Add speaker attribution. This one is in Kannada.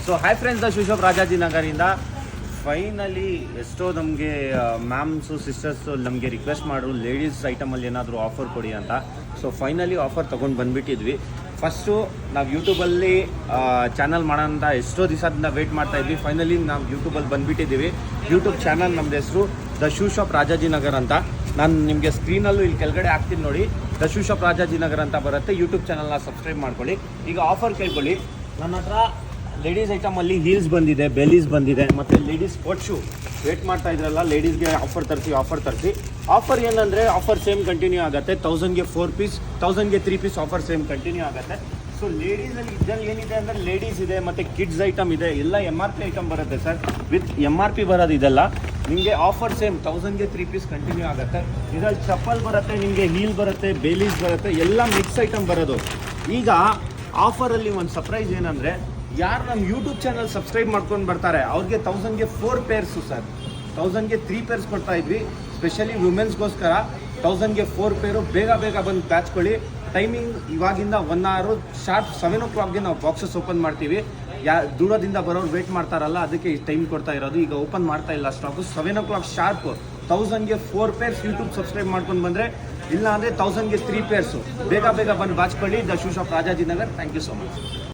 Speaker 1: So hi friends, the shoe shop ರಾಜಾಜಿನಗರಿಂದ ಫೈನಲಿ ಎಷ್ಟೋ ನಮಗೆ ಮ್ಯಾಮ್ಸು ಸಿಸ್ಟರ್ಸು ನಮಗೆ ರಿಕ್ವೆಸ್ಟ್ ಮಾಡಿದ್ರು ಲೇಡೀಸ್ ಐಟಮಲ್ಲಿ ಏನಾದರೂ ಆಫರ್ ಕೊಡಿ ಅಂತ. ಸೊ ಫೈನಲಿ ಆಫರ್ ತೊಗೊಂಡು ಬಂದುಬಿಟ್ಟಿದ್ವಿ. ಫಸ್ಟು ನಾವು ಯೂಟ್ಯೂಬಲ್ಲಿ ಚಾನಲ್ ಮಾಡೋಂಥ ಎಷ್ಟೋ ದಿವಸದಿಂದ ವೆಯ್ಟ್ ಮಾಡ್ತಾಯಿದ್ವಿ. ಫೈನಲಿ ನಾವು ಯೂಟ್ಯೂಬಲ್ಲಿ ಬಂದುಬಿಟ್ಟಿದ್ದೀವಿ. ಯೂಟ್ಯೂಬ್ ಚಾನಲ್ ನಮ್ಮದು ಹೆಸರು ದ ಶೂ ಶಾಪ್ ರಾಜಾಜಿನಗರ್ ಅಂತ. ನಾನು ನಿಮಗೆ ಸ್ಕ್ರೀನಲ್ಲೂ ಇಲ್ಲಿ ಕೆಳಗಡೆ ಹಾಕ್ತೀನಿ ನೋಡಿ, ದ ಶೂ ಶಾಪ್ ರಾಜಾಜಿನಗರ್ ಅಂತ ಬರುತ್ತೆ. ಯೂಟ್ಯೂಬ್ ಚಾನಲ್ನ ಸಬ್ಸ್ಕ್ರೈಬ್ ಮಾಡ್ಕೊಳ್ಳಿ. ಈಗ ಆಫರ್ ಕೇಳ್ಕೊಳ್ಳಿ. ನನ್ನ ಹತ್ರ ಲೇಡೀಸ್ ಐಟಮಲ್ಲಿ ಹೀಲ್ಸ್ ಬಂದಿದೆ, ಬೆಲೀಸ್ ಬಂದಿದೆ, ಮತ್ತು ಲೇಡೀಸ್ ಸ್ಪೋರ್ಟ್ ಶೂ. ವೇಟ್ ಮಾಡ್ತಾ ಇದ್ರಲ್ಲ ಲೇಡೀಸ್ಗೆ ಆಫರ್ ತರಿಸಿ. ಆಫರ್ ಏನಂದರೆ ಆಫರ್ ಸೇಮ್ ಕಂಟಿನ್ಯೂ ಆಗುತ್ತೆ. 1000ಗೆ 4 ಪೀಸ್, 1000ಗೆ 3 ಪೀಸ್ ಆಫರ್ ಸೇಮ್ ಕಂಟಿನ್ಯೂ ಆಗುತ್ತೆ. ಸೊ ಲೇಡೀಸಲ್ಲಿ ಇದರಲ್ಲಿ ಏನಿದೆ ಅಂದರೆ ಲೇಡೀಸ್ ಇದೆ ಮತ್ತು ಕಿಡ್ಸ್ ಐಟಮ್ ಇದೆ, ಎಲ್ಲ MRP ಐಟಮ್ ಬರುತ್ತೆ ಸರ್. ವಿತ್ MRP ಬರೋದು ಇದೆಲ್ಲ. ನಿಮಗೆ ಆಫರ್ ಸೇಮ್ 1000ಗೆ 3 ಪೀಸ್ ಕಂಟಿನ್ಯೂ ಆಗುತ್ತೆ. ಇದರಲ್ಲಿ ಚಪ್ಪಲ್ ಬರುತ್ತೆ, ನಿಮಗೆ ಹೀಲ್ ಬರುತ್ತೆ, ಬೇಲೀಸ್ ಬರುತ್ತೆ, ಎಲ್ಲ ಮಿಕ್ಸ್ ಐಟಮ್ ಬರೋದು. ಈಗ ಆಫರಲ್ಲಿ ಒಂದು ಸರ್ಪ್ರೈಸ್ ಏನಂದರೆ, ಯಾರು ನಮ್ಮ ಯೂಟ್ಯೂಬ್ ಚಾನಲ್ ಸಬ್ಸ್ಕ್ರೈಬ್ ಮಾಡ್ಕೊಂಡು ಬರ್ತಾರೆ ಅವ್ರಿಗೆ 1000ಗೆ 4 ಪೇರ್ಸು ಸರ್. 1000ಗೆ 3 ಪೇರ್ಸ್ ಕೊಡ್ತಾ ಇದ್ವಿ ಸ್ಪೆಷಲಿ ವುಮೆನ್ಸ್ಗೋಸ್ಕರ. 1000ಗೆ 4 ಪೇರು. ಬೇಗ ಬಂದು ಪ್ಯಾಚ್ಕೊಳ್ಳಿ. ಟೈಮಿಂಗ್ ಇವಾಗಿಂದ 1 hour ಶಾರ್ಪ್ 7 o'clockಗೆ ನಾವು ಬಾಕ್ಸಸ್ ಓಪನ್ ಮಾಡ್ತೀವಿ. ದೂರದಿಂದ ಬರೋರು ವೇಟ್ ಮಾಡ್ತಾರಲ್ಲ, ಅದಕ್ಕೆ ಟೈಮ್ ಕೊಡ್ತಾ ಇರೋದು. ಈಗ ಓಪನ್ ಮಾಡ್ತಾ ಇಲ್ಲ ಸ್ಟಾಕು. 7 o'clock ಶಾರ್ಪ್ 1000ಗೆ 4 ಪೇರ್ಸ್ ಯೂಟ್ಯೂಬ್ ಸಬ್ಸ್ಕ್ರೈಬ್ ಮಾಡ್ಕೊಂಡು ಬಂದರೆ, ಇಲ್ಲ ಅಂದರೆ 1000ಗೆ 3 ಪೇರ್ಸು. ಬೇಗ ಬಂದು ಬಾಚ್ಕೊಳ್ಳಿ. The shoe shop Rajajinagar. Thank you so much.